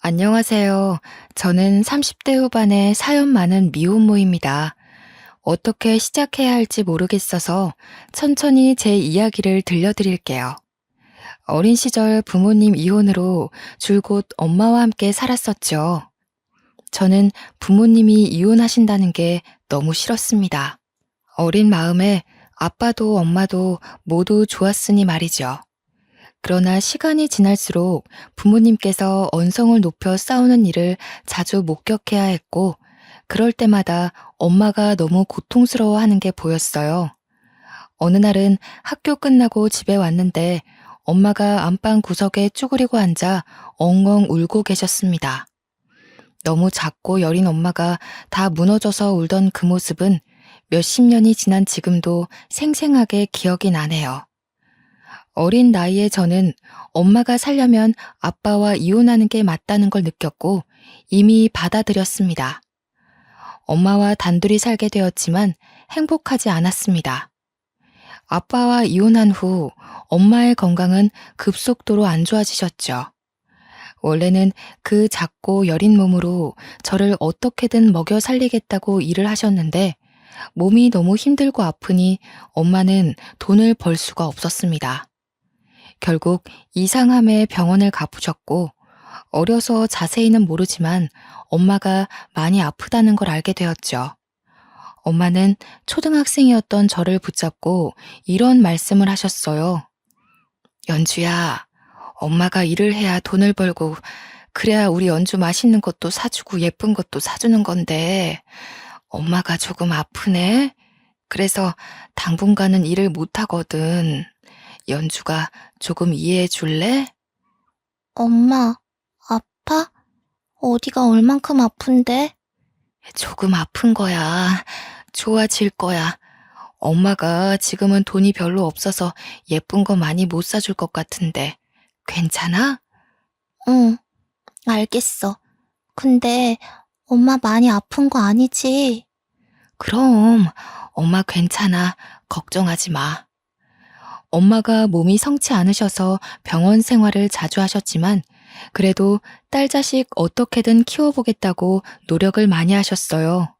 안녕하세요. 저는 30대 후반의 사연 많은 미혼모입니다. 어떻게 시작해야 할지 모르겠어서 천천히 제 이야기를 들려드릴게요. 어린 시절 부모님 이혼으로 줄곧 엄마와 함께 살았었죠. 저는 부모님이 이혼하신다는 게 너무 싫었습니다. 어린 마음에 아빠도 엄마도 모두 좋았으니 말이죠. 그러나 시간이 지날수록 부모님께서 언성을 높여 싸우는 일을 자주 목격해야 했고, 그럴 때마다 엄마가 너무 고통스러워하는 게 보였어요. 어느 날은 학교 끝나고 집에 왔는데 엄마가 안방 구석에 쭈그리고 앉아 엉엉 울고 계셨습니다. 너무 작고 여린 엄마가 다 무너져서 울던 그 모습은 몇십 년이 지난 지금도 생생하게 기억이 나네요. 어린 나이에 저는 엄마가 살려면 아빠와 이혼하는 게 맞다는 걸 느꼈고 이미 받아들였습니다. 엄마와 단둘이 살게 되었지만 행복하지 않았습니다. 아빠와 이혼한 후 엄마의 건강은 급속도로 안 좋아지셨죠. 원래는 그 작고 여린 몸으로 저를 어떻게든 먹여 살리겠다고 일을 하셨는데 몸이 너무 힘들고 아프니 엄마는 돈을 벌 수가 없었습니다. 결국 이상함에 병원을 가보셨고 어려서 자세히는 모르지만 엄마가 많이 아프다는 걸 알게 되었죠. 엄마는 초등학생이었던 저를 붙잡고 이런 말씀을 하셨어요. 연주야, 엄마가 일을 해야 돈을 벌고 그래야 우리 연주 맛있는 것도 사주고 예쁜 것도 사주는 건데 엄마가 조금 아프네? 그래서 당분간은 일을 못하거든. 연주가 조금 이해해 줄래? 엄마, 아파? 어디가 얼만큼 아픈데? 조금 아픈 거야. 좋아질 거야. 엄마가 지금은 돈이 별로 없어서 예쁜 거 많이 못 사줄 것 같은데 괜찮아? 응, 알겠어. 근데 엄마 많이 아픈 거 아니지? 그럼 엄마 괜찮아. 걱정하지 마. 엄마가 몸이 성치 않으셔서 병원 생활을 자주 하셨지만 그래도 딸 자식 어떻게든 키워보겠다고 노력을 많이 하셨어요.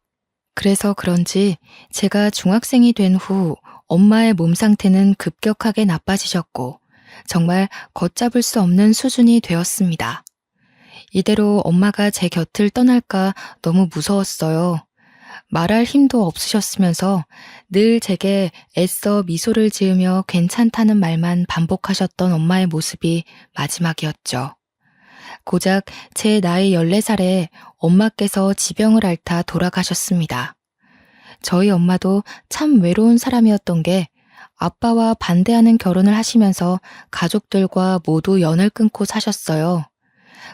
그래서 그런지 제가 중학생이 된 후 엄마의 몸 상태는 급격하게 나빠지셨고 정말 걷잡을 수 없는 수준이 되었습니다. 이대로 엄마가 제 곁을 떠날까 너무 무서웠어요. 말할 힘도 없으셨으면서 늘 제게 애써 미소를 지으며 괜찮다는 말만 반복하셨던 엄마의 모습이 마지막이었죠. 고작 제 나이 14살에 엄마께서 지병을 앓다 돌아가셨습니다. 저희 엄마도 참 외로운 사람이었던 게 아빠와 반대하는 결혼을 하시면서 가족들과 모두 연을 끊고 사셨어요.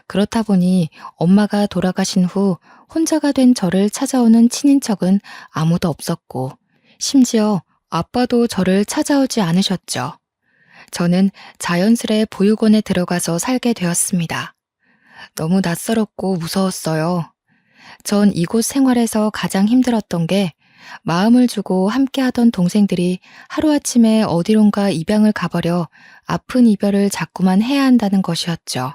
그렇다 보니 엄마가 돌아가신 후 혼자가 된 저를 찾아오는 친인척은 아무도 없었고, 심지어 아빠도 저를 찾아오지 않으셨죠. 저는 자연스레 보육원에 들어가서 살게 되었습니다. 너무 낯설었고 무서웠어요. 전 이곳 생활에서 가장 힘들었던 게 마음을 주고 함께하던 동생들이 하루아침에 어디론가 입양을 가버려 아픈 이별을 자꾸만 해야 한다는 것이었죠.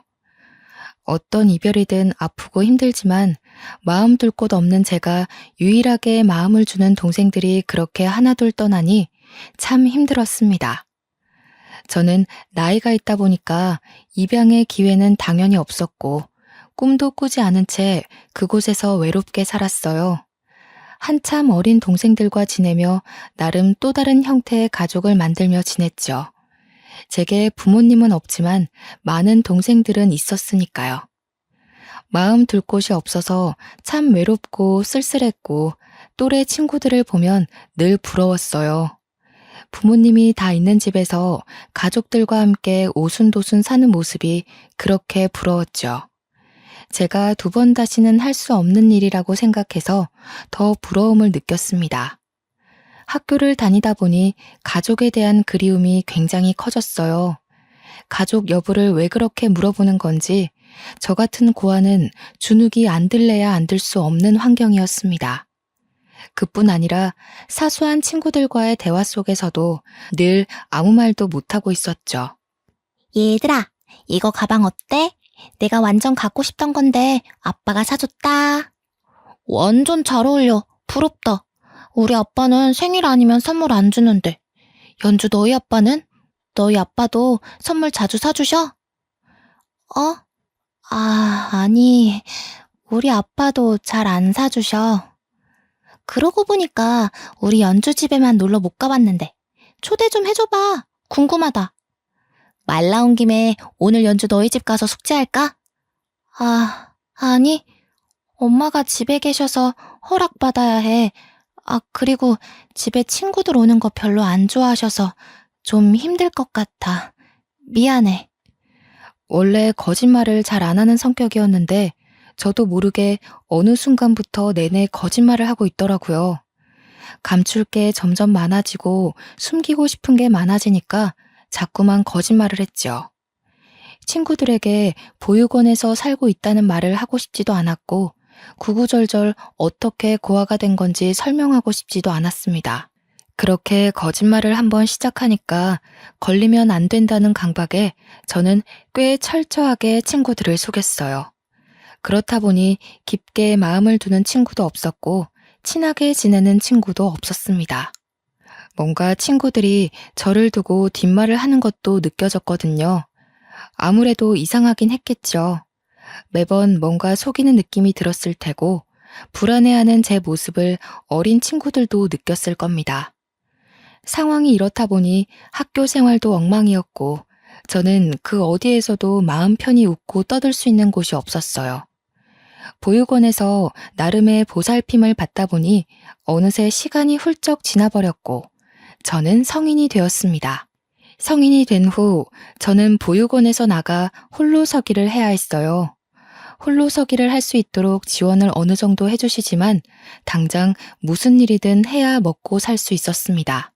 어떤 이별이든 아프고 힘들지만 마음 둘 곳 없는 제가 유일하게 마음을 주는 동생들이 그렇게 하나둘 떠나니 참 힘들었습니다. 저는 나이가 있다 보니까 입양의 기회는 당연히 없었고 꿈도 꾸지 않은 채 그곳에서 외롭게 살았어요. 한참 어린 동생들과 지내며 나름 또 다른 형태의 가족을 만들며 지냈죠. 제게 부모님은 없지만 많은 동생들은 있었으니까요. 마음 둘 곳이 없어서 참 외롭고 쓸쓸했고 또래 친구들을 보면 늘 부러웠어요. 부모님이 다 있는 집에서 가족들과 함께 오순도순 사는 모습이 그렇게 부러웠죠. 제가 두 번 다시는 할 수 없는 일이라고 생각해서 더 부러움을 느꼈습니다. 학교를 다니다 보니 가족에 대한 그리움이 굉장히 커졌어요. 가족 여부를 왜 그렇게 물어보는 건지 저 같은 고아는 주눅이 안 들래야 안 들 수 없는 환경이었습니다. 그뿐 아니라 사소한 친구들과의 대화 속에서도 늘 아무 말도 못하고 있었죠. 얘들아, 이거 가방 어때? 내가 완전 갖고 싶던 건데 아빠가 사줬다. 완전 잘 어울려. 부럽다. 우리 아빠는 생일 아니면 선물 안 주는데. 연주 너희 아빠는? 너희 아빠도 선물 자주 사주셔? 어? 아니, 우리 아빠도 잘 안 사주셔. 그러고 보니까 우리 연주 집에만 놀러 못 가봤는데 초대 좀 해줘봐. 궁금하다. 말 나온 김에 오늘 연주 너희 집 가서 숙제할까? 아니. 엄마가 집에 계셔서 허락받아야 해. 그리고 집에 친구들 오는 거 별로 안 좋아하셔서 좀 힘들 것 같아. 미안해. 원래 거짓말을 잘 안 하는 성격이었는데 저도 모르게 어느 순간부터 내내 거짓말을 하고 있더라고요. 감출 게 점점 많아지고 숨기고 싶은 게 많아지니까 자꾸만 거짓말을 했죠. 친구들에게 보육원에서 살고 있다는 말을 하고 싶지도 않았고 구구절절 어떻게 고아가 된 건지 설명하고 싶지도 않았습니다. 그렇게 거짓말을 한번 시작하니까 걸리면 안 된다는 강박에 저는 꽤 철저하게 친구들을 속였어요. 그렇다 보니 깊게 마음을 두는 친구도 없었고 친하게 지내는 친구도 없었습니다. 뭔가 친구들이 저를 두고 뒷말을 하는 것도 느껴졌거든요. 아무래도 이상하긴 했겠죠. 매번 뭔가 속이는 느낌이 들었을 테고 불안해하는 제 모습을 어린 친구들도 느꼈을 겁니다. 상황이 이렇다 보니 학교 생활도 엉망이었고 저는 그 어디에서도 마음 편히 웃고 떠들 수 있는 곳이 없었어요. 보육원에서 나름의 보살핌을 받다 보니 어느새 시간이 훌쩍 지나버렸고 저는 성인이 되었습니다. 성인이 된 후 저는 보육원에서 나가 홀로서기를 해야 했어요. 홀로서기를 할 수 있도록 지원을 어느 정도 해주시지만 당장 무슨 일이든 해야 먹고 살 수 있었습니다.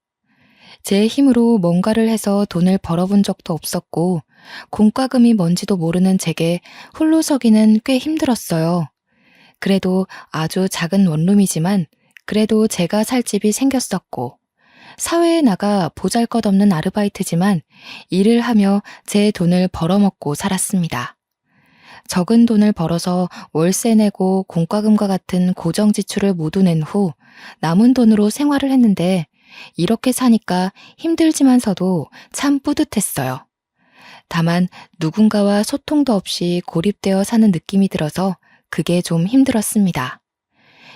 제 힘으로 뭔가를 해서 돈을 벌어본 적도 없었고 공과금이 뭔지도 모르는 제게 홀로서기는 꽤 힘들었어요. 그래도 아주 작은 원룸이지만 그래도 제가 살 집이 생겼었고 사회에 나가 보잘것없는 아르바이트지만 일을 하며 제 돈을 벌어먹고 살았습니다. 적은 돈을 벌어서 월세 내고 공과금과 같은 고정 지출을 모두 낸 후 남은 돈으로 생활을 했는데 이렇게 사니까 힘들지만서도 참 뿌듯했어요. 다만 누군가와 소통도 없이 고립되어 사는 느낌이 들어서 그게 좀 힘들었습니다.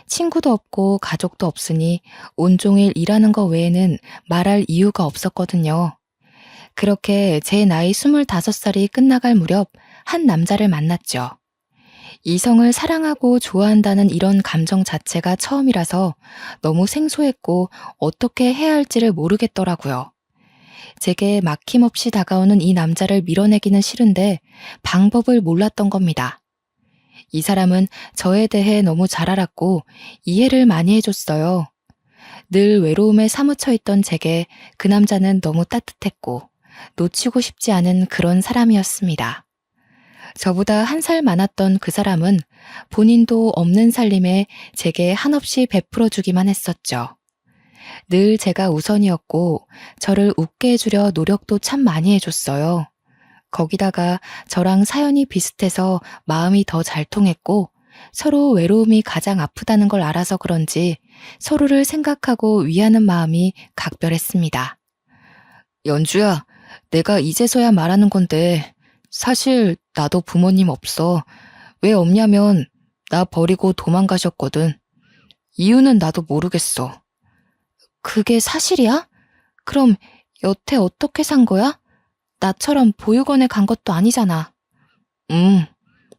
친구도 없고 가족도 없으니 온종일 일하는 거 외에는 말할 이유가 없었거든요. 그렇게 제 나이 25살이 끝나갈 무렵 한 남자를 만났죠. 이성을 사랑하고 좋아한다는 이런 감정 자체가 처음이라서 너무 생소했고 어떻게 해야 할지를 모르겠더라고요. 제게 막힘없이 다가오는 이 남자를 밀어내기는 싫은데 방법을 몰랐던 겁니다. 이 사람은 저에 대해 너무 잘 알았고 이해를 많이 해줬어요. 늘 외로움에 사무쳐 있던 제게 그 남자는 너무 따뜻했고 놓치고 싶지 않은 그런 사람이었습니다. 저보다 한 살 많았던 그 사람은 본인도 없는 살림에 제게 한없이 베풀어주기만 했었죠. 늘 제가 우선이었고 저를 웃게 해주려 노력도 참 많이 해줬어요. 거기다가 저랑 사연이 비슷해서 마음이 더 잘 통했고 서로 외로움이 가장 아프다는 걸 알아서 그런지 서로를 생각하고 위하는 마음이 각별했습니다. 연주야, 내가 이제서야 말하는 건데 사실 나도 부모님 없어. 왜 없냐면 나 버리고 도망가셨거든. 이유는 나도 모르겠어. 그게 사실이야? 그럼 여태 어떻게 산 거야? 나처럼 보육원에 간 것도 아니잖아.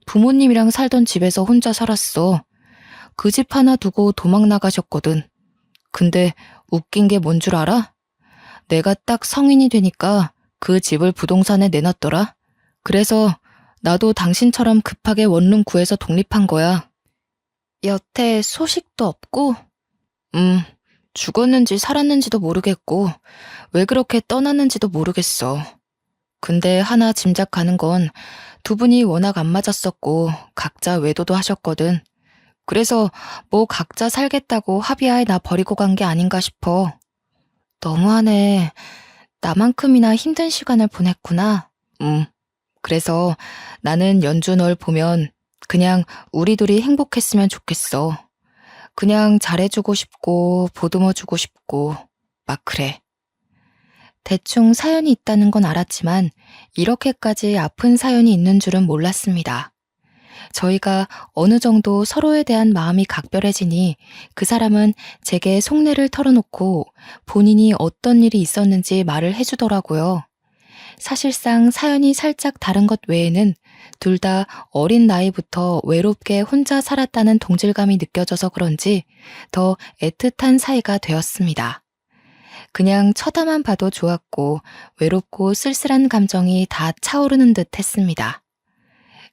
부모님이랑 살던 집에서 혼자 살았어. 그 집 하나 두고 도망 나가셨거든. 근데 웃긴 게 뭔 줄 알아? 내가 딱 성인이 되니까 그 집을 부동산에 내놨더라. 그래서 나도 당신처럼 급하게 원룸 구해서 독립한 거야. 여태 소식도 없고? 죽었는지 살았는지도 모르겠고 왜 그렇게 떠났는지도 모르겠어. 근데 하나 짐작 가는 건 두 분이 워낙 안 맞았었고 각자 외도도 하셨거든. 그래서 뭐 각자 살겠다고 합의하에 나 버리고 간 게 아닌가 싶어. 너무하네. 나만큼이나 힘든 시간을 보냈구나. 그래서 나는 연주 널 보면 그냥 우리 둘이 행복했으면 좋겠어. 그냥 잘해주고 싶고 보듬어주고 싶고 막 그래. 대충 사연이 있다는 건 알았지만 이렇게까지 아픈 사연이 있는 줄은 몰랐습니다. 저희가 어느 정도 서로에 대한 마음이 각별해지니 그 사람은 제게 속내를 털어놓고 본인이 어떤 일이 있었는지 말을 해주더라고요. 사실상 사연이 살짝 다른 것 외에는 둘 다 어린 나이부터 외롭게 혼자 살았다는 동질감이 느껴져서 그런지 더 애틋한 사이가 되었습니다. 그냥 쳐다만 봐도 좋았고 외롭고 쓸쓸한 감정이 다 차오르는 듯 했습니다.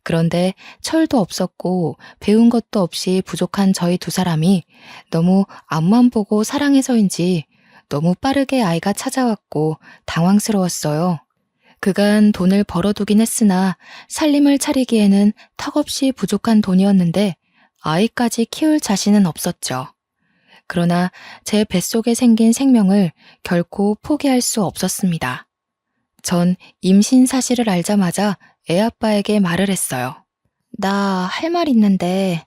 그런데 철도 없었고 배운 것도 없이 부족한 저희 두 사람이 너무 앞만 보고 사랑해서인지 너무 빠르게 아이가 찾아왔고 당황스러웠어요. 그간 돈을 벌어두긴 했으나 살림을 차리기에는 턱없이 부족한 돈이었는데 아이까지 키울 자신은 없었죠. 그러나 제 뱃속에 생긴 생명을 결코 포기할 수 없었습니다. 전 임신 사실을 알자마자 애아빠에게 말을 했어요. 나 할 말 있는데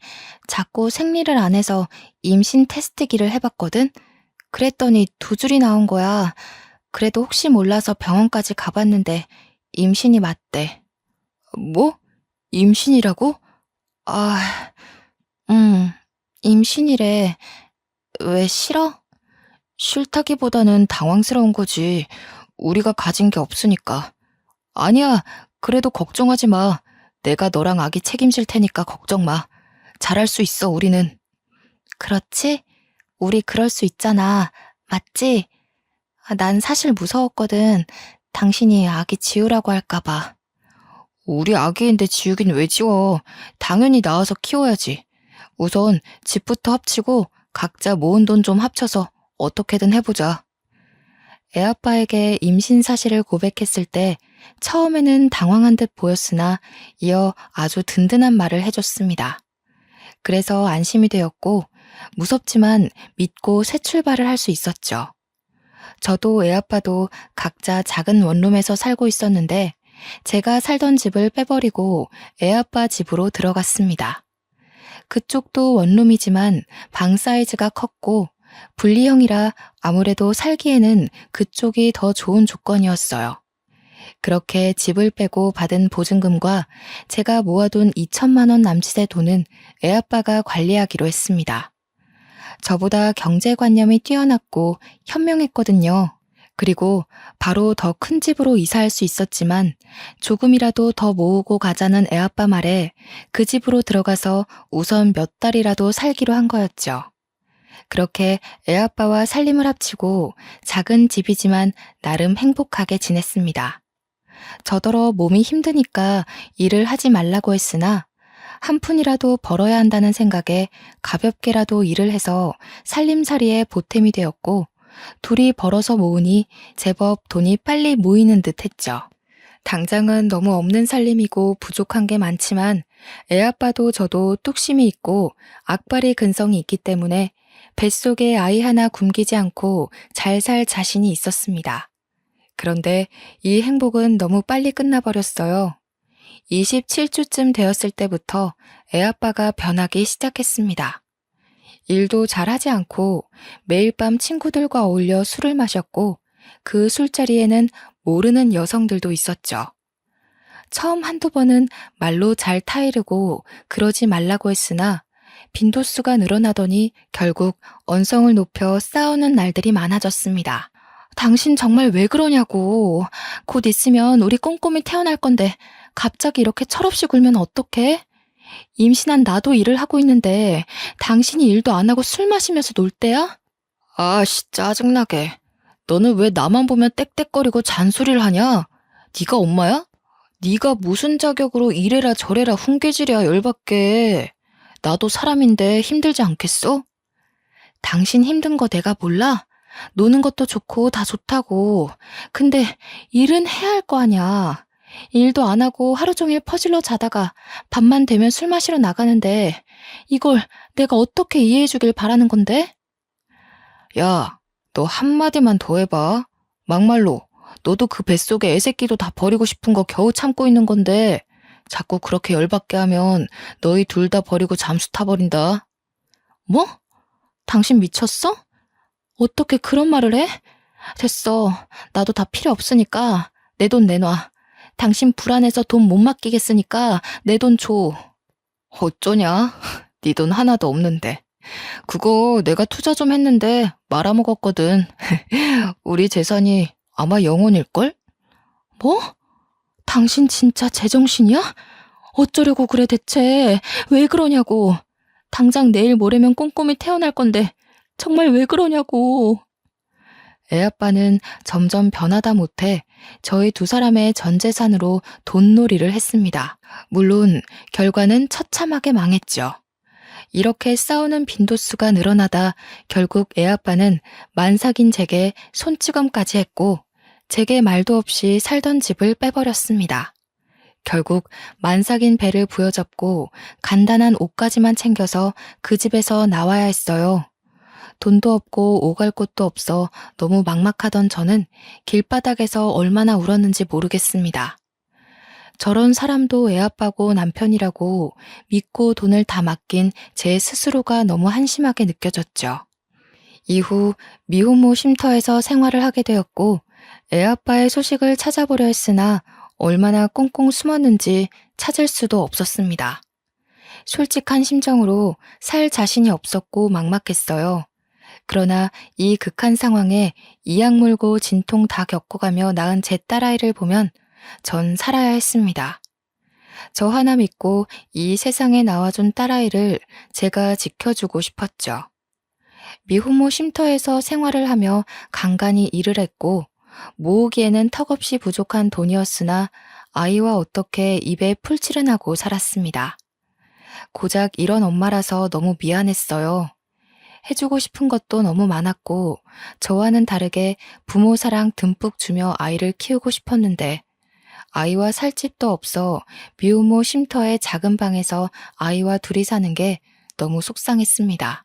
자꾸 생리를 안 해서 임신 테스트기를 해봤거든? 그랬더니 2줄이 나온 거야. 그래도 혹시 몰라서 병원까지 가봤는데 임신이 맞대. 뭐? 임신이라고? 아, 임신이래. 왜 싫어? 싫다기보다는 당황스러운 거지. 우리가 가진 게 없으니까. 아니야, 그래도 걱정하지 마. 내가 너랑 아기 책임질 테니까 걱정 마. 잘할 수 있어, 우리는. 그렇지? 우리 그럴 수 있잖아. 맞지? 난 사실 무서웠거든. 당신이 아기 지우라고 할까봐. 우리 아기인데 지우긴 왜 지워. 당연히 낳아서 키워야지. 우선 집부터 합치고 각자 모은 돈 좀 합쳐서 어떻게든 해보자. 애아빠에게 임신 사실을 고백했을 때 처음에는 당황한 듯 보였으나 이어 아주 든든한 말을 해줬습니다. 그래서 안심이 되었고 무섭지만 믿고 새 출발을 할 수 있었죠. 저도 애아빠도 각자 작은 원룸에서 살고 있었는데 제가 살던 집을 빼버리고 애아빠 집으로 들어갔습니다. 그쪽도 원룸이지만 방 사이즈가 컸고 분리형이라 아무래도 살기에는 그쪽이 더 좋은 조건이었어요. 그렇게 집을 빼고 받은 보증금과 제가 모아둔 2천만 원 남짓의 돈은 애아빠가 관리하기로 했습니다. 저보다 경제관념이 뛰어났고 현명했거든요. 그리고 바로 더 큰 집으로 이사할 수 있었지만 조금이라도 더 모으고 가자는 애아빠 말에 그 집으로 들어가서 우선 몇 달이라도 살기로 한 거였죠. 그렇게 애아빠와 살림을 합치고 작은 집이지만 나름 행복하게 지냈습니다. 저더러 몸이 힘드니까 일을 하지 말라고 했으나 한 푼이라도 벌어야 한다는 생각에 가볍게라도 일을 해서 살림살이에 보탬이 되었고 둘이 벌어서 모으니 제법 돈이 빨리 모이는 듯 했죠. 당장은 너무 없는 살림이고 부족한 게 많지만 애아빠도 저도 뚝심이 있고 악바리 근성이 있기 때문에 뱃속에 아이 하나 굶기지 않고 잘 살 자신이 있었습니다. 그런데 이 행복은 너무 빨리 끝나버렸어요. 27주쯤 되었을 때부터 애아빠가 변하기 시작했습니다. 일도 잘하지 않고 매일 밤 친구들과 어울려 술을 마셨고 그 술자리에는 모르는 여성들도 있었죠. 처음 한두 번은 말로 잘 타이르고 그러지 말라고 했으나 빈도수가 늘어나더니 결국 언성을 높여 싸우는 날들이 많아졌습니다. 당신 정말 왜 그러냐고. 곧 있으면 우리 꼼꼼히 태어날 건데 갑자기 이렇게 철없이 굴면 어떡해? 임신한 나도 일을 하고 있는데 당신이 일도 안 하고 술 마시면서 놀 때야? 아씨 짜증나게. 너는 왜 나만 보면 떽떽거리고 잔소리를 하냐? 네가 엄마야? 네가 무슨 자격으로 이래라 저래라 훈계질이야 열받게. 나도 사람인데 힘들지 않겠어? 당신 힘든 거 내가 몰라? 노는 것도 좋고 다 좋다고. 근데 일은 해야 할 거 아냐. 일도 안 하고 하루 종일 퍼질러 자다가 밤만 되면 술 마시러 나가는데 이걸 내가 어떻게 이해해 주길 바라는 건데? 야, 너 한마디만 더 해봐. 막말로 너도 그 뱃속에 애새끼도 다 버리고 싶은 거 겨우 참고 있는 건데 자꾸 그렇게 열받게 하면 너희 둘 다 버리고 잠수 타버린다. 뭐? 당신 미쳤어? 어떻게 그런 말을 해? 됐어. 나도 다 필요 없으니까 내 돈 내놔. 당신 불안해서 돈 못 맡기겠으니까 내 돈 줘. 어쩌냐? 네 돈 하나도 없는데. 그거 내가 투자 좀 했는데 말아먹었거든. 우리 재산이 아마 영원일걸? 뭐? 당신 진짜 제정신이야? 어쩌려고 그래 대체? 왜 그러냐고. 당장 내일 모레면 꼼꼼히 태어날 건데 정말 왜 그러냐고. 애아빠는 점점 변하다 못해 저희 두 사람의 전 재산으로 돈놀이를 했습니다. 물론 결과는 처참하게 망했죠. 이렇게 싸우는 빈도수가 늘어나다 결국 애아빠는 만삭인 제게 손찌검까지 했고 제게 말도 없이 살던 집을 빼버렸습니다. 결국 만삭인 배를 부여잡고 간단한 옷까지만 챙겨서 그 집에서 나와야 했어요. 돈도 없고 오갈 곳도 없어 너무 막막하던 저는 길바닥에서 얼마나 울었는지 모르겠습니다. 저런 사람도 애아빠고 남편이라고 믿고 돈을 다 맡긴 제 스스로가 너무 한심하게 느껴졌죠. 이후 미혼모 쉼터에서 생활을 하게 되었고 애아빠의 소식을 찾아보려 했으나 얼마나 꽁꽁 숨었는지 찾을 수도 없었습니다. 솔직한 심정으로 살 자신이 없었고 막막했어요. 그러나 이 극한 상황에 이악 물고 진통 다 겪어가며 낳은 제 딸아이를 보면 전 살아야 했습니다. 저 하나 믿고 이 세상에 나와준 딸아이를 제가 지켜주고 싶었죠. 미혼모 쉼터에서 생활을 하며 간간히 일을 했고 모으기에는 턱없이 부족한 돈이었으나 아이와 어떻게 입에 풀칠은 하고 살았습니다. 고작 이런 엄마라서 너무 미안했어요. 해주고 싶은 것도 너무 많았고 저와는 다르게 부모 사랑 듬뿍 주며 아이를 키우고 싶었는데 아이와 살 집도 없어 미혼모 쉼터의 작은 방에서 아이와 둘이 사는 게 너무 속상했습니다.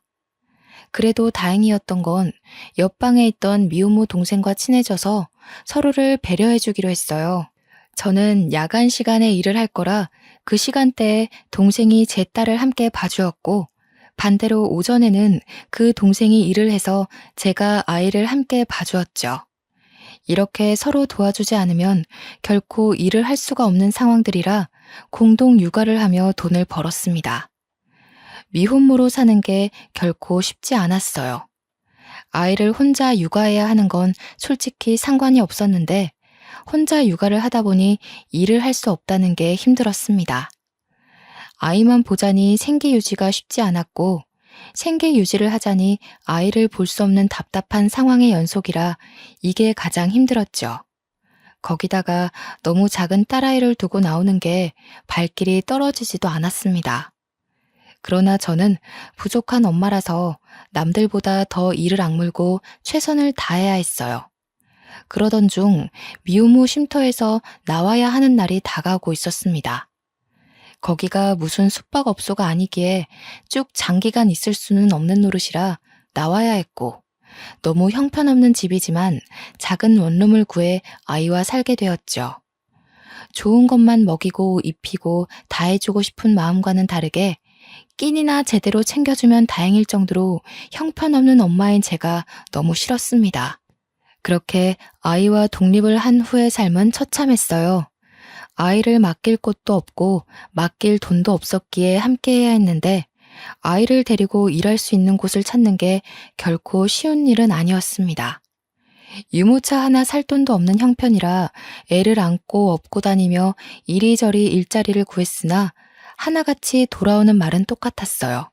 그래도 다행이었던 건 옆방에 있던 미혼모 동생과 친해져서 서로를 배려해주기로 했어요. 저는 야간 시간에 일을 할 거라 그 시간대에 동생이 제 딸을 함께 봐주었고 반대로 오전에는 그 동생이 일을 해서 제가 아이를 함께 봐주었죠. 이렇게 서로 도와주지 않으면 결코 일을 할 수가 없는 상황들이라 공동 육아를 하며 돈을 벌었습니다. 미혼모로 사는 게 결코 쉽지 않았어요. 아이를 혼자 육아해야 하는 건 솔직히 상관이 없었는데 혼자 육아를 하다 보니 일을 할 수 없다는 게 힘들었습니다. 아이만 보자니 생계 유지가 쉽지 않았고 생계 유지를 하자니 아이를 볼 수 없는 답답한 상황의 연속이라 이게 가장 힘들었죠. 거기다가 너무 작은 딸아이를 두고 나오는 게 발길이 떨어지지도 않았습니다. 그러나 저는 부족한 엄마라서 남들보다 더 이를 악물고 최선을 다해야 했어요. 그러던 중 미혼모 쉼터에서 나와야 하는 날이 다가오고 있었습니다. 거기가 무슨 숙박업소가 아니기에 쭉 장기간 있을 수는 없는 노릇이라 나와야 했고 너무 형편없는 집이지만 작은 원룸을 구해 아이와 살게 되었죠. 좋은 것만 먹이고 입히고 다 해주고 싶은 마음과는 다르게 끼니나 제대로 챙겨주면 다행일 정도로 형편없는 엄마인 제가 너무 싫었습니다. 그렇게 아이와 독립을 한 후의 삶은 처참했어요. 아이를 맡길 곳도 없고 맡길 돈도 없었기에 함께해야 했는데 아이를 데리고 일할 수 있는 곳을 찾는 게 결코 쉬운 일은 아니었습니다. 유모차 하나 살 돈도 없는 형편이라 애를 안고 업고 다니며 이리저리 일자리를 구했으나 하나같이 돌아오는 말은 똑같았어요.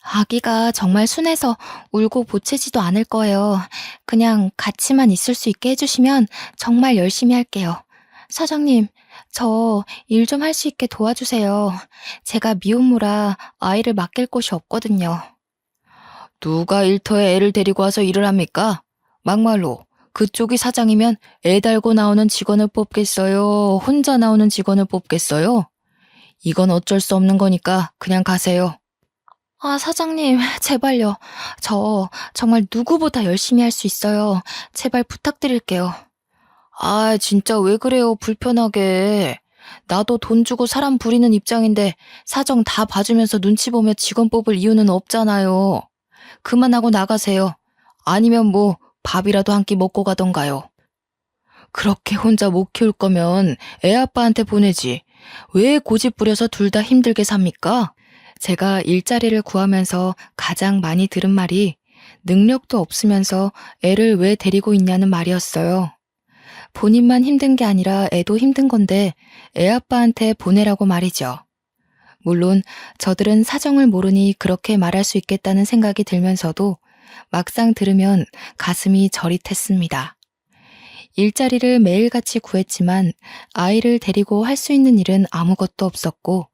아기가 정말 순해서 울고 보채지도 않을 거예요. 그냥 같이만 있을 수 있게 해주시면 정말 열심히 할게요. 사장님, 저 일 좀 할 수 있게 도와주세요. 제가 미혼모라 아이를 맡길 곳이 없거든요. 누가 일터에 애를 데리고 와서 일을 합니까? 막말로 그쪽이 사장이면 애 달고 나오는 직원을 뽑겠어요? 혼자 나오는 직원을 뽑겠어요? 이건 어쩔 수 없는 거니까 그냥 가세요. 아, 사장님, 제발요. 저 정말 누구보다 열심히 할 수 있어요. 제발 부탁드릴게요. 아, 진짜 왜 그래요, 불편하게. 나도 돈 주고 사람 부리는 입장인데 사정 다 봐주면서 눈치 보며 직원 뽑을 이유는 없잖아요. 그만하고 나가세요. 아니면 뭐 밥이라도 한 끼 먹고 가던가요. 그렇게 혼자 못 키울 거면 애 아빠한테 보내지. 왜 고집 부려서 둘 다 힘들게 삽니까? 제가 일자리를 구하면서 가장 많이 들은 말이 능력도 없으면서 애를 왜 데리고 있냐는 말이었어요. 본인만 힘든 게 아니라 애도 힘든 건데 애 아빠한테 보내라고 말이죠. 물론 저들은 사정을 모르니 그렇게 말할 수 있겠다는 생각이 들면서도 막상 들으면 가슴이 저릿했습니다. 일자리를 매일같이 구했지만 아이를 데리고 할 수 있는 일은 아무것도 없었고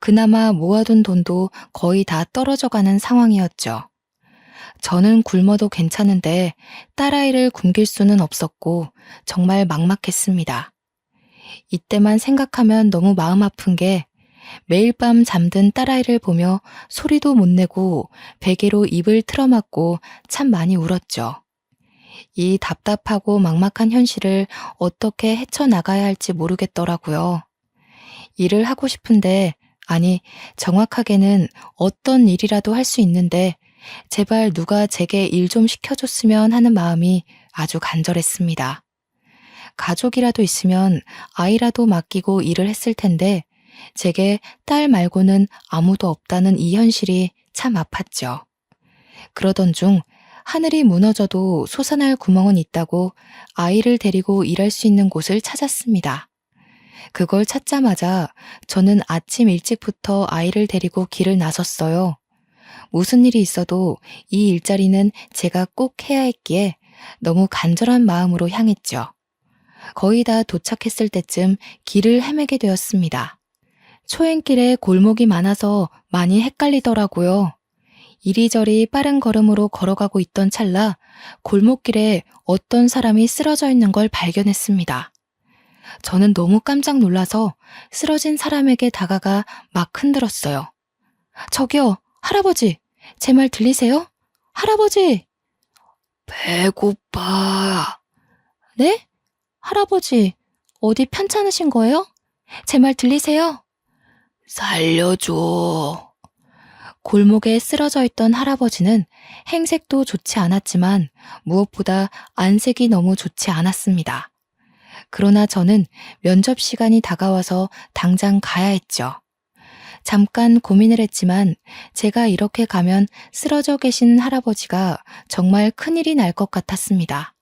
그나마 모아둔 돈도 거의 다 떨어져 가는 상황이었죠. 저는 굶어도 괜찮은데 딸아이를 굶길 수는 없었고 정말 막막했습니다. 이때만 생각하면 너무 마음 아픈 게 매일 밤 잠든 딸아이를 보며 소리도 못 내고 베개로 입을 틀어막고 참 많이 울었죠. 이 답답하고 막막한 현실을 어떻게 헤쳐나가야 할지 모르겠더라고요. 일을 하고 싶은데, 아니, 정확하게는 어떤 일이라도 할 수 있는데, 제발 누가 제게 일 좀 시켜줬으면 하는 마음이 아주 간절했습니다. 가족이라도 있으면 아이라도 맡기고 일을 했을 텐데, 제게 딸 말고는 아무도 없다는 이 현실이 참 아팠죠. 그러던 중 하늘이 무너져도 솟아날 구멍은 있다고 아이를 데리고 일할 수 있는 곳을 찾았습니다. 그걸 찾자마자 저는 아침 일찍부터 아이를 데리고 길을 나섰어요. 무슨 일이 있어도 이 일자리는 제가 꼭 해야 했기에 너무 간절한 마음으로 향했죠. 거의 다 도착했을 때쯤 길을 헤매게 되었습니다. 초행길에 골목이 많아서 많이 헷갈리더라고요. 이리저리 빠른 걸음으로 걸어가고 있던 찰나 골목길에 어떤 사람이 쓰러져 있는 걸 발견했습니다. 저는 너무 깜짝 놀라서 쓰러진 사람에게 다가가 막 흔들었어요. 저기요, 할아버지, 제 말 들리세요? 할아버지! 배고파. 네? 할아버지, 어디 편찮으신 거예요? 제 말 들리세요? 살려줘. 골목에 쓰러져 있던 할아버지는 행색도 좋지 않았지만 무엇보다 안색이 너무 좋지 않았습니다. 그러나 저는 면접 시간이 다가와서 당장 가야 했죠. 잠깐 고민을 했지만 제가 이렇게 가면 쓰러져 계신 할아버지가 정말 큰일이 날 것 같았습니다.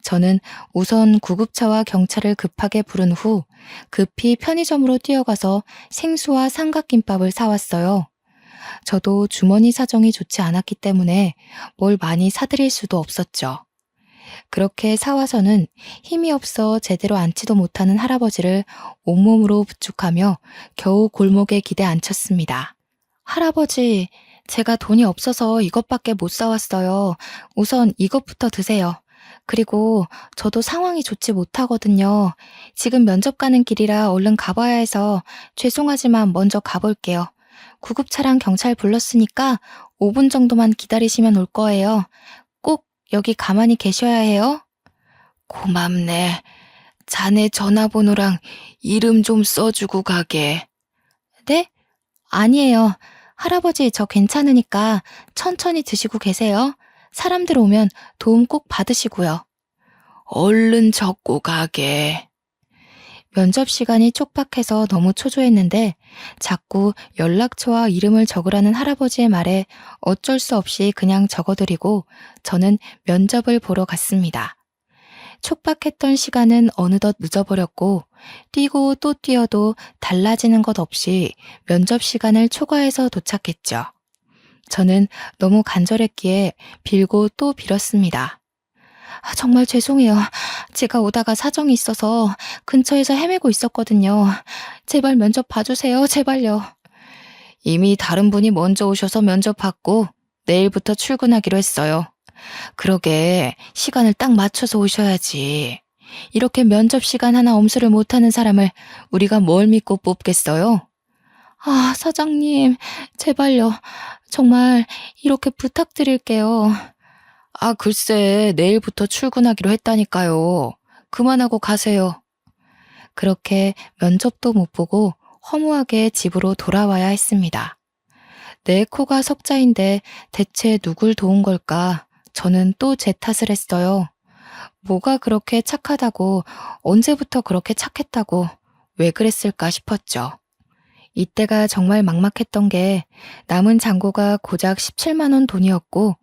저는 우선 구급차와 경찰을 급하게 부른 후 급히 편의점으로 뛰어가서 생수와 삼각김밥을 사왔어요. 저도 주머니 사정이 좋지 않았기 때문에 뭘 많이 사드릴 수도 없었죠. 그렇게 사와서는 힘이 없어 제대로 앉지도 못하는 할아버지를 온몸으로 부축하며 겨우 골목에 기대 앉혔습니다. 할아버지, 제가 돈이 없어서 이것밖에 못 사왔어요. 우선 이것부터 드세요. 그리고 저도 상황이 좋지 못하거든요. 지금 면접 가는 길이라 얼른 가봐야 해서 죄송하지만 먼저 가볼게요. 구급차랑 경찰 불렀으니까 5분 정도만 기다리시면 올 거예요. 꼭 여기 가만히 계셔야 해요. 고맙네. 자네 전화번호랑 이름 좀 써주고 가게. 네? 아니에요. 할아버지 저 괜찮으니까 천천히 드시고 계세요. 사람들 오면 도움 꼭 받으시고요. 얼른 적고 가게. 면접 시간이 촉박해서 너무 초조했는데 자꾸 연락처와 이름을 적으라는 할아버지의 말에 어쩔 수 없이 그냥 적어드리고 저는 면접을 보러 갔습니다. 촉박했던 시간은 어느덧 늦어버렸고 뛰고 또 뛰어도 달라지는 것 없이 면접 시간을 초과해서 도착했죠. 저는 너무 간절했기에 빌고 또 빌었습니다. 정말 죄송해요. 제가 오다가 사정이 있어서 근처에서 헤매고 있었거든요. 제발 면접 봐주세요. 제발요. 이미 다른 분이 먼저 오셔서 면접 받고 내일부터 출근하기로 했어요. 그러게 시간을 딱 맞춰서 오셔야지. 이렇게 면접 시간 하나 엄수를 못하는 사람을 우리가 뭘 믿고 뽑겠어요? 사장님, 제발요. 정말 이렇게 부탁드릴게요. 글쎄, 내일부터 출근하기로 했다니까요. 그만하고 가세요. 그렇게 면접도 못 보고 허무하게 집으로 돌아와야 했습니다. 내 코가 석자인데 대체 누굴 도운 걸까? 저는 또 제 탓을 했어요. 뭐가 그렇게 착하다고, 언제부터 그렇게 착했다고, 왜 그랬을까 싶었죠. 이때가 정말 막막했던 게 남은 잔고가 고작 17만 원 돈이었고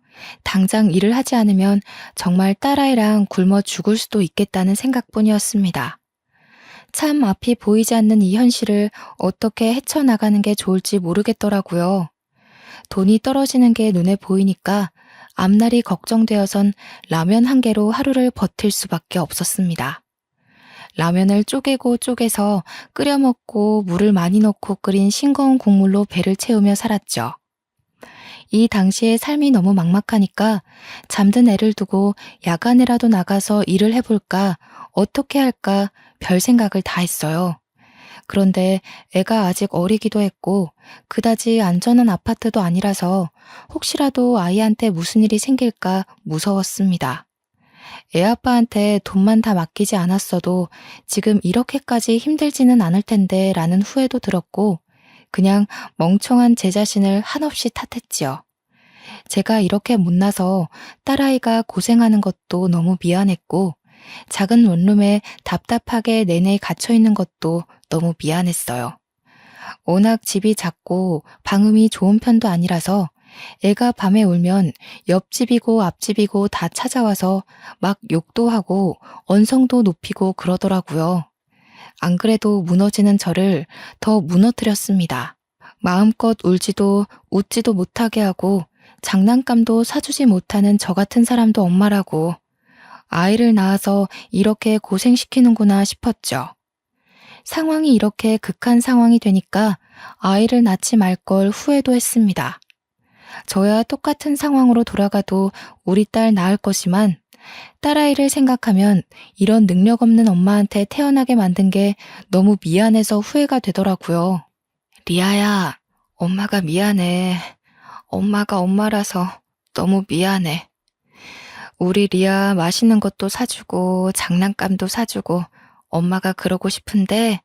당장 일을 하지 않으면 정말 딸아이랑 굶어 죽을 수도 있겠다는 생각뿐이었습니다. 참 앞이 보이지 않는 이 현실을 어떻게 헤쳐나가는 게 좋을지 모르겠더라고요. 돈이 떨어지는 게 눈에 보이니까 앞날이 걱정되어선 라면 한 개로 하루를 버틸 수밖에 없었습니다. 라면을 쪼개고 쪼개서 끓여 먹고 물을 많이 넣고 끓인 싱거운 국물로 배를 채우며 살았죠. 이 당시에 삶이 너무 막막하니까 잠든 애를 두고 야간에라도 나가서 일을 해볼까, 어떻게 할까 별 생각을 다 했어요. 그런데 애가 아직 어리기도 했고 그다지 안전한 아파트도 아니라서 혹시라도 아이한테 무슨 일이 생길까 무서웠습니다. 애 아빠한테 돈만 다 맡기지 않았어도 지금 이렇게까지 힘들지는 않을 텐데 라는 후회도 들었고 그냥 멍청한 제 자신을 한없이 탓했지요. 제가 이렇게 못나서 딸아이가 고생하는 것도 너무 미안했고 작은 원룸에 답답하게 내내 갇혀있는 것도 너무 미안했어요. 워낙 집이 작고 방음이 좋은 편도 아니라서 애가 밤에 울면 옆집이고 앞집이고 다 찾아와서 막 욕도 하고 언성도 높이고 그러더라고요. 안 그래도 무너지는 저를 더 무너뜨렸습니다. 마음껏 울지도 웃지도 못하게 하고 장난감도 사주지 못하는 저 같은 사람도 엄마라고 아이를 낳아서 이렇게 고생시키는구나 싶었죠. 상황이 이렇게 극한 상황이 되니까 아이를 낳지 말 걸 후회도 했습니다. 저야 똑같은 상황으로 돌아가도 우리 딸 낳을 것이만 딸아이를 생각하면 이런 능력 없는 엄마한테 태어나게 만든 게 너무 미안해서 후회가 되더라고요. 리아야, 엄마가 미안해. 엄마가 엄마라서 너무 미안해. 우리 리아 맛있는 것도 사주고 장난감도 사주고 엄마가 그러고 싶은데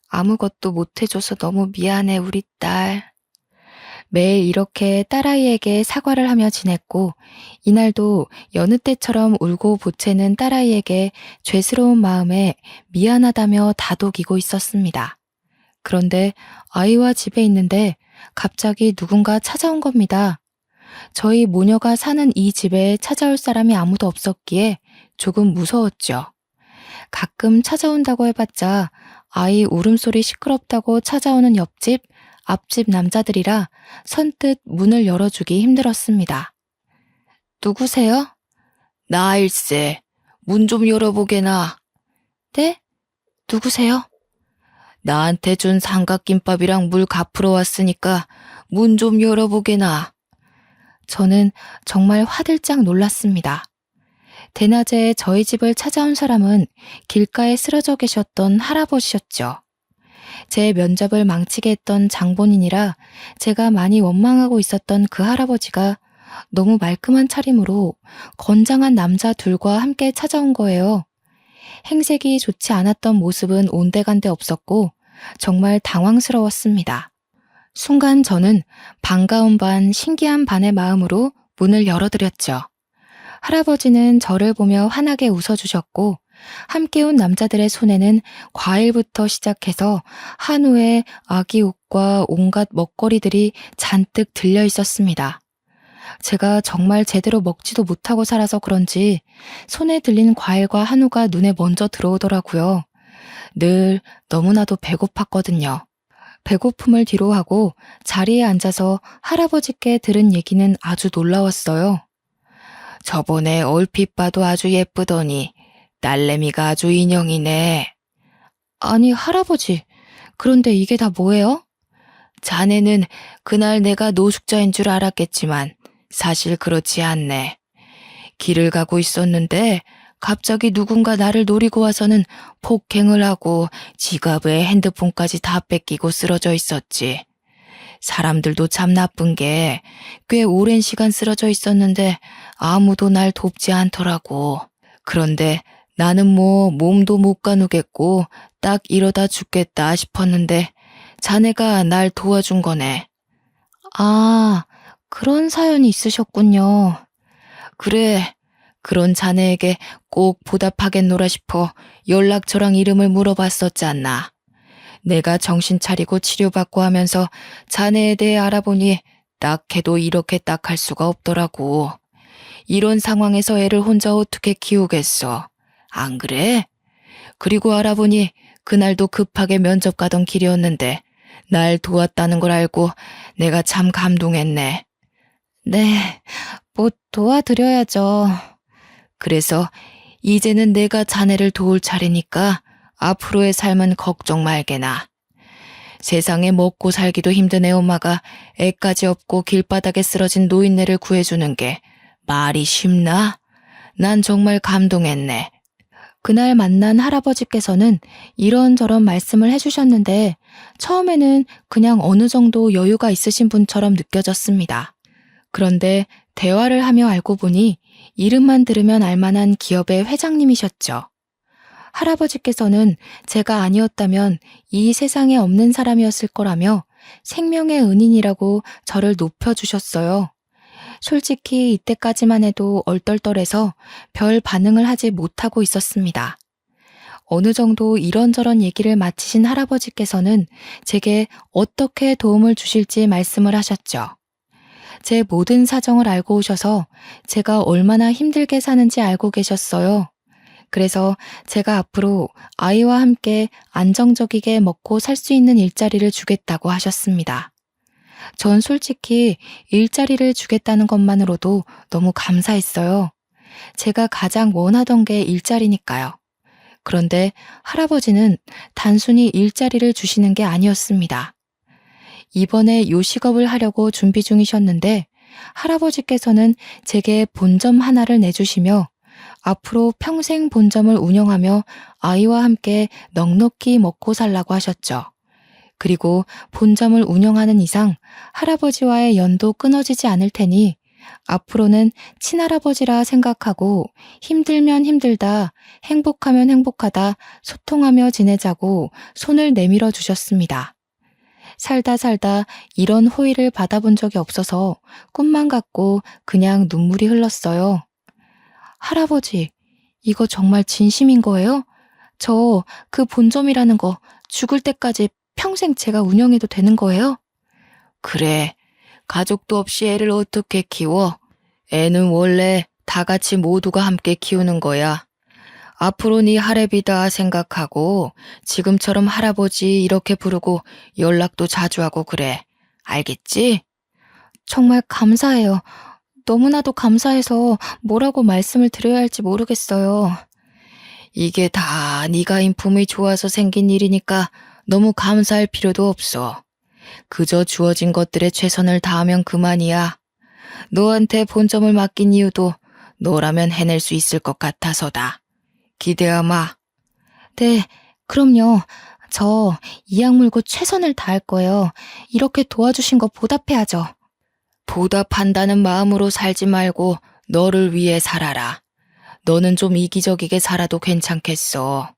아무것도 못 해줘서 너무 미안해 우리 딸. 매일 이렇게 딸아이에게 사과를 하며 지냈고 이날도 여느 때처럼 울고 보채는 딸아이에게 죄스러운 마음에 미안하다며 다독이고 있었습니다. 그런데 아이와 집에 있는데 갑자기 누군가 찾아온 겁니다. 저희 모녀가 사는 이 집에 찾아올 사람이 아무도 없었기에 조금 무서웠죠. 가끔 찾아온다고 해봤자 아이 울음소리 시끄럽다고 찾아오는 옆집, 앞집 남자들이라 선뜻 문을 열어주기 힘들었습니다. 누구세요? 나일세. 문 좀 열어보게나. 네? 누구세요? 나한테 준 삼각김밥이랑 물 갚으러 왔으니까 문 좀 열어보게나. 저는 정말 화들짝 놀랐습니다. 대낮에 저희 집을 찾아온 사람은 길가에 쓰러져 계셨던 할아버지셨죠. 제 면접을 망치게 했던 장본인이라 제가 많이 원망하고 있었던 그 할아버지가 너무 말끔한 차림으로 건장한 남자 둘과 함께 찾아온 거예요. 행색이 좋지 않았던 모습은 온데간데 없었고 정말 당황스러웠습니다. 순간 저는 반가운 반 신기한 반의 마음으로 문을 열어드렸죠. 할아버지는 저를 보며 환하게 웃어주셨고 함께 온 남자들의 손에는 과일부터 시작해서 한우에 아기 옷과 온갖 먹거리들이 잔뜩 들려 있었습니다. 제가 정말 제대로 먹지도 못하고 살아서 그런지 손에 들린 과일과 한우가 눈에 먼저 들어오더라고요. 늘 너무나도 배고팠거든요. 배고픔을 뒤로하고 자리에 앉아서 할아버지께 들은 얘기는 아주 놀라웠어요. 저번에 얼핏 봐도 아주 예쁘더니 딸내미가 아주 인형이네. 아니 할아버지, 그런데 이게 다 뭐예요? 자네는 그날 내가 노숙자인 줄 알았겠지만 사실 그렇지 않네. 길을 가고 있었는데 갑자기 누군가 나를 노리고 와서는 폭행을 하고 지갑에 핸드폰까지 다 뺏기고 쓰러져 있었지. 사람들도 참 나쁜 게 꽤 오랜 시간 쓰러져 있었는데 아무도 날 돕지 않더라고. 그런데 나는 뭐 몸도 못 가누겠고 딱 이러다 죽겠다 싶었는데 자네가 날 도와준 거네. 아, 그런 사연이 있으셨군요. 그래, 그런 자네에게 꼭 보답하겠노라 싶어 연락처랑 이름을 물어봤었잖아. 내가 정신 차리고 치료받고 하면서 자네에 대해 알아보니 딱 해도 이렇게 딱 할 수가 없더라고. 이런 상황에서 애를 혼자 어떻게 키우겠어. 안 그래? 그리고 알아보니 그날도 급하게 면접 가던 길이었는데 날 도왔다는 걸 알고 내가 참 감동했네. 네, 뭐 도와드려야죠. 그래서 이제는 내가 자네를 도울 차례니까 앞으로의 삶은 걱정 말게나. 세상에 먹고 살기도 힘든 애엄마가 애까지 없고 길바닥에 쓰러진 노인네를 구해주는 게 말이 쉽나? 난 정말 감동했네. 그날 만난 할아버지께서는 이런저런 말씀을 해주셨는데 처음에는 그냥 어느 정도 여유가 있으신 분처럼 느껴졌습니다. 그런데 대화를 하며 알고 보니 이름만 들으면 알만한 기업의 회장님이셨죠. 할아버지께서는 제가 아니었다면 이 세상에 없는 사람이었을 거라며 생명의 은인이라고 저를 높여주셨어요. 솔직히 이때까지만 해도 얼떨떨해서 별 반응을 하지 못하고 있었습니다. 어느 정도 이런저런 얘기를 마치신 할아버지께서는 제게 어떻게 도움을 주실지 말씀을 하셨죠. 제 모든 사정을 알고 오셔서 제가 얼마나 힘들게 사는지 알고 계셨어요. 그래서 제가 앞으로 아이와 함께 안정적이게 먹고 살 수 있는 일자리를 주겠다고 하셨습니다. 전 솔직히 일자리를 주겠다는 것만으로도 너무 감사했어요. 제가 가장 원하던 게 일자리니까요. 그런데 할아버지는 단순히 일자리를 주시는 게 아니었습니다. 이번에 요식업을 하려고 준비 중이셨는데 할아버지께서는 제게 본점 하나를 내주시며 앞으로 평생 본점을 운영하며 아이와 함께 넉넉히 먹고 살라고 하셨죠. 그리고 본점을 운영하는 이상 할아버지와의 연도 끊어지지 않을 테니 앞으로는 친할아버지라 생각하고 힘들면 힘들다, 행복하면 행복하다, 소통하며 지내자고 손을 내밀어 주셨습니다. 살다 살다 이런 호의를 받아본 적이 없어서 꿈만 같고 그냥 눈물이 흘렀어요. 할아버지, 이거 정말 진심인 거예요? 저 그 본점이라는 거 죽을 때까지 평생 제가 운영해도 되는 거예요? 그래, 가족도 없이 애를 어떻게 키워? 애는 원래 다 같이 모두가 함께 키우는 거야. 앞으로 네 할애비다 생각하고 지금처럼 할아버지 이렇게 부르고 연락도 자주 하고 그래. 알겠지? 정말 감사해요. 너무나도 감사해서 뭐라고 말씀을 드려야 할지 모르겠어요. 이게 다 네가 인품이 좋아서 생긴 일이니까 너무 감사할 필요도 없어. 그저 주어진 것들에 최선을 다하면 그만이야. 너한테 본점을 맡긴 이유도 너라면 해낼 수 있을 것 같아서다. 기대하마. 네, 그럼요. 저 이악 물고 최선을 다할 거예요. 이렇게 도와주신 거 보답해야죠. 보답한다는 마음으로 살지 말고 너를 위해 살아라. 너는 좀 이기적이게 살아도 괜찮겠어.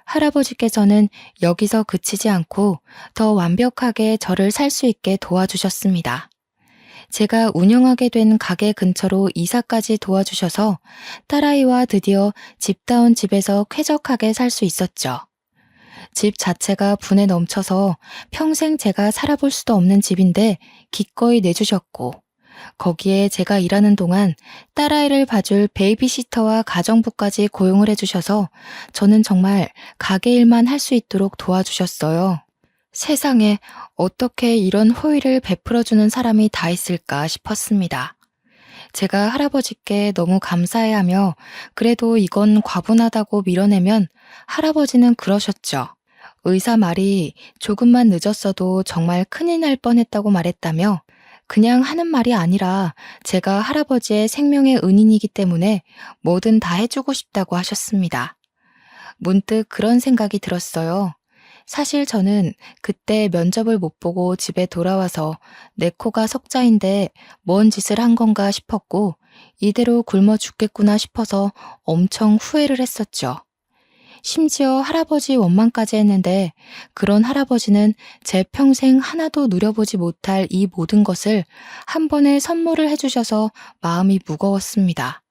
할아버지께서는 여기서 그치지 않고 더 완벽하게 저를 살 수 있게 도와주셨습니다. 제가 운영하게 된 가게 근처로 이사까지 도와주셔서 딸아이와 드디어 집다운 집에서 쾌적하게 살 수 있었죠. 집 자체가 분에 넘쳐서 평생 제가 살아볼 수도 없는 집인데 기꺼이 내주셨고, 거기에 제가 일하는 동안 딸아이를 봐줄 베이비시터와 가정부까지 고용을 해주셔서 저는 정말 가게 일만 할 수 있도록 도와주셨어요. 세상에 어떻게 이런 호의를 베풀어주는 사람이 다 있을까 싶었습니다. 제가 할아버지께 너무 감사해하며 그래도 이건 과분하다고 밀어내면 할아버지는 그러셨죠. 의사 말이 조금만 늦었어도 정말 큰일 날 뻔했다고 말했다며 그냥 하는 말이 아니라 제가 할아버지의 생명의 은인이기 때문에 뭐든 다 해주고 싶다고 하셨습니다. 문득 그런 생각이 들었어요. 사실 저는 그때 면접을 못 보고 집에 돌아와서 내 코가 석자인데 뭔 짓을 한 건가 싶었고 이대로 굶어 죽겠구나 싶어서 엄청 후회를 했었죠. 심지어 할아버지 원망까지 했는데 그런 할아버지는 제 평생 하나도 누려보지 못할 이 모든 것을 한 번에 선물을 해주셔서 마음이 무거웠습니다.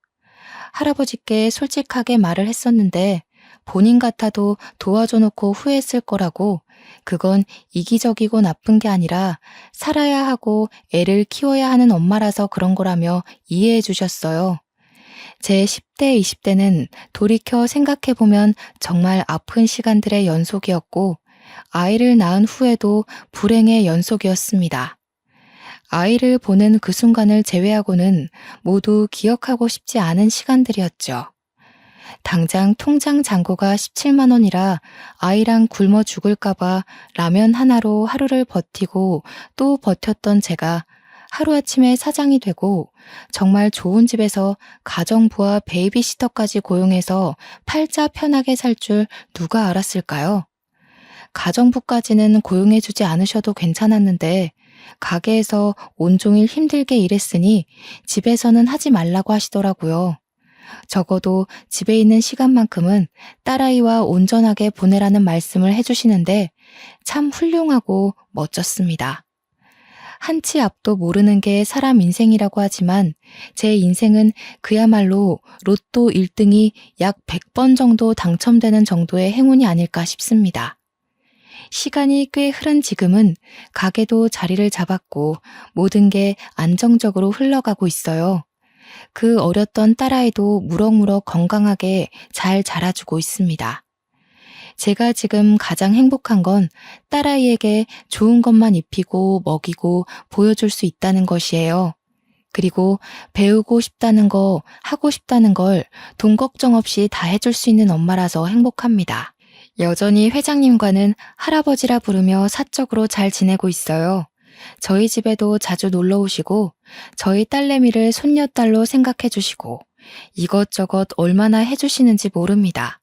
할아버지께 솔직하게 말을 했었는데 본인 같아도 도와줘 놓고 후회했을 거라고 그건 이기적이고 나쁜 게 아니라 살아야 하고 애를 키워야 하는 엄마라서 그런 거라며 이해해 주셨어요. 제 10대, 20대는 돌이켜 생각해보면 정말 아픈 시간들의 연속이었고 아이를 낳은 후에도 불행의 연속이었습니다. 아이를 보는 그 순간을 제외하고는 모두 기억하고 싶지 않은 시간들이었죠. 당장 통장 잔고가 17만 원이라 아이랑 굶어 죽을까봐 라면 하나로 하루를 버티고 또 버텼던 제가 하루아침에 사장이 되고 정말 좋은 집에서 가정부와 베이비시터까지 고용해서 팔자 편하게 살 줄 누가 알았을까요? 가정부까지는 고용해주지 않으셔도 괜찮았는데 가게에서 온종일 힘들게 일했으니 집에서는 하지 말라고 하시더라고요. 적어도 집에 있는 시간만큼은 딸아이와 온전하게 보내라는 말씀을 해주시는데 참 훌륭하고 멋졌습니다. 한치 앞도 모르는 게 사람 인생이라고 하지만 제 인생은 그야말로 로또 1등이 약 100번 정도 당첨되는 정도의 행운이 아닐까 싶습니다. 시간이 꽤 흐른 지금은 가게도 자리를 잡았고 모든 게 안정적으로 흘러가고 있어요. 그 어렸던 딸아이도 무럭무럭 건강하게 잘 자라주고 있습니다. 제가 지금 가장 행복한 건 딸아이에게 좋은 것만 입히고 먹이고 보여줄 수 있다는 것이에요. 그리고 배우고 싶다는 거, 하고 싶다는 걸 돈 걱정 없이 다 해줄 수 있는 엄마라서 행복합니다. 여전히 회장님과는 할아버지라 부르며 사적으로 잘 지내고 있어요. 저희 집에도 자주 놀러 오시고 저희 딸내미를 손녀딸로 생각해 주시고 이것저것 얼마나 해주시는지 모릅니다.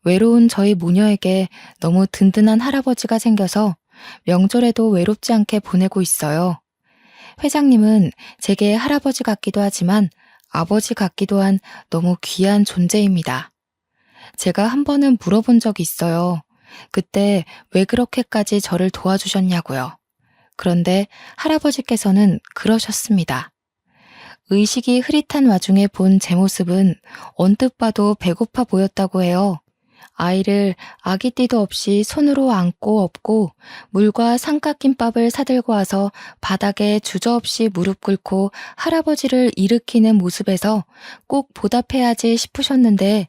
외로운 저희 모녀에게 너무 든든한 할아버지가 생겨서 명절에도 외롭지 않게 보내고 있어요. 회장님은 제게 할아버지 같기도 하지만 아버지 같기도 한 너무 귀한 존재입니다. 제가 한 번은 물어본 적이 있어요. 그때 왜 그렇게까지 저를 도와주셨냐고요. 그런데 할아버지께서는 그러셨습니다. 의식이 흐릿한 와중에 본 제 모습은 언뜻 봐도 배고파 보였다고 해요. 아이를 아기띠도 없이 손으로 안고 업고 물과 삼각김밥을 사들고 와서 바닥에 주저없이 무릎 꿇고 할아버지를 일으키는 모습에서 꼭 보답해야지 싶으셨는데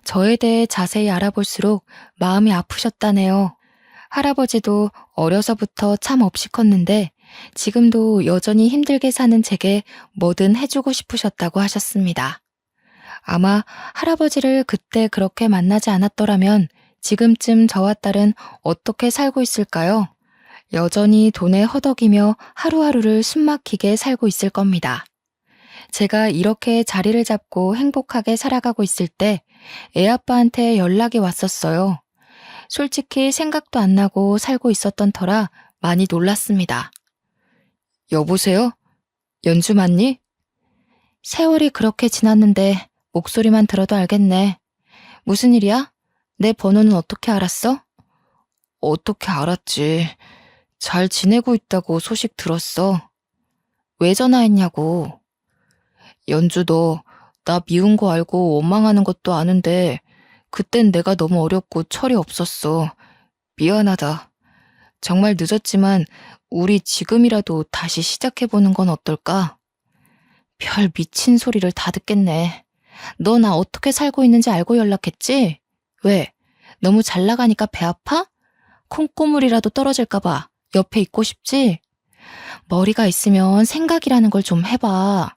저에 대해 자세히 알아볼수록 마음이 아프셨다네요. 할아버지도 어려서부터 참 없이 컸는데 지금도 여전히 힘들게 사는 제게 뭐든 해주고 싶으셨다고 하셨습니다. 아마 할아버지를 그때 그렇게 만나지 않았더라면 지금쯤 저와 딸은 어떻게 살고 있을까요? 여전히 돈에 허덕이며 하루하루를 숨막히게 살고 있을 겁니다. 제가 이렇게 자리를 잡고 행복하게 살아가고 있을 때 애아빠한테 연락이 왔었어요. 솔직히 생각도 안 나고 살고 있었던 터라 많이 놀랐습니다. 여보세요? 연주 맞니? 세월이 그렇게 지났는데 목소리만 들어도 알겠네. 무슨 일이야? 내 번호는 어떻게 알았어? 어떻게 알았지. 잘 지내고 있다고 소식 들었어. 왜 전화했냐고. 연주 너, 나 미운 거 알고 원망하는 것도 아는데 그땐 내가 너무 어렸고 철이 없었어. 미안하다. 정말 늦었지만 우리 지금이라도 다시 시작해보는 건 어떨까? 별 미친 소리를 다 듣겠네. 너 나 어떻게 살고 있는지 알고 연락했지? 왜? 너무 잘 나가니까 배 아파? 콩고물이라도 떨어질까봐 옆에 있고 싶지? 머리가 있으면 생각이라는 걸 좀 해봐.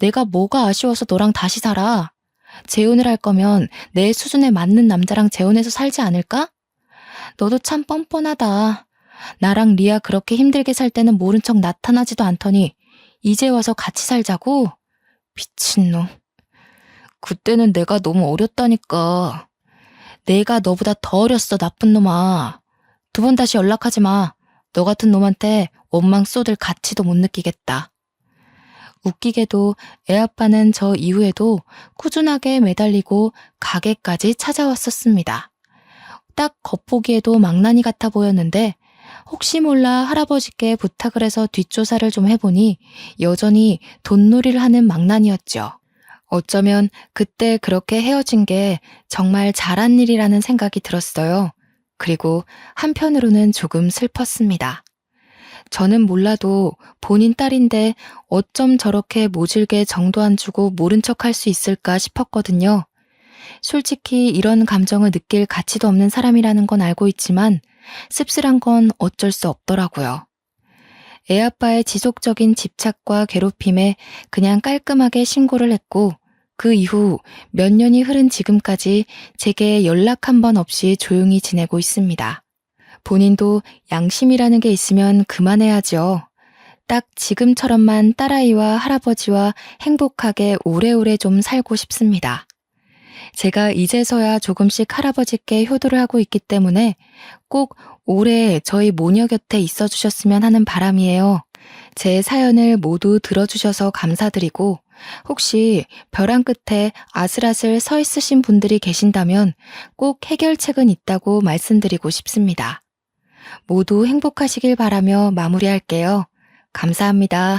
내가 뭐가 아쉬워서 너랑 다시 살아? 재혼을 할 거면 내 수준에 맞는 남자랑 재혼해서 살지 않을까? 너도 참 뻔뻔하다. 나랑 리아 그렇게 힘들게 살 때는 모른 척 나타나지도 않더니 이제 와서 같이 살자고? 미친놈. 그때는 내가 너무 어렸다니까. 내가 너보다 더 어렸어, 나쁜 놈아. 2번 다시 연락하지 마. 너 같은 놈한테 원망 쏟을 가치도 못 느끼겠다. 웃기게도 애아빠는 저 이후에도 꾸준하게 매달리고 가게까지 찾아왔었습니다. 딱 겉보기에도 망나니 같아 보였는데 혹시 몰라 할아버지께 부탁을 해서 뒷조사를 좀 해보니 여전히 돈놀이를 하는 망나니였죠. 어쩌면 그때 그렇게 헤어진 게 정말 잘한 일이라는 생각이 들었어요. 그리고 한편으로는 조금 슬펐습니다. 저는 몰라도 본인 딸인데 어쩜 저렇게 모질게 정도 안 주고 모른 척 할 수 있을까 싶었거든요. 솔직히 이런 감정을 느낄 가치도 없는 사람이라는 건 알고 있지만 씁쓸한 건 어쩔 수 없더라고요. 애아빠의 지속적인 집착과 괴롭힘에 그냥 깔끔하게 신고를 했고 그 이후 몇 년이 흐른 지금까지 제게 연락 한 번 없이 조용히 지내고 있습니다. 본인도 양심이라는 게 있으면 그만해야죠. 딱 지금처럼만 딸아이와 할아버지와 행복하게 오래오래 좀 살고 싶습니다. 제가 이제서야 조금씩 할아버지께 효도를 하고 있기 때문에 꼭 오래 저희 모녀 곁에 있어 주셨으면 하는 바람이에요. 제 사연을 모두 들어주셔서 감사드리고 혹시 벼랑 끝에 아슬아슬 서 있으신 분들이 계신다면 꼭 해결책은 있다고 말씀드리고 싶습니다. 모두 행복하시길 바라며 마무리할게요. 감사합니다.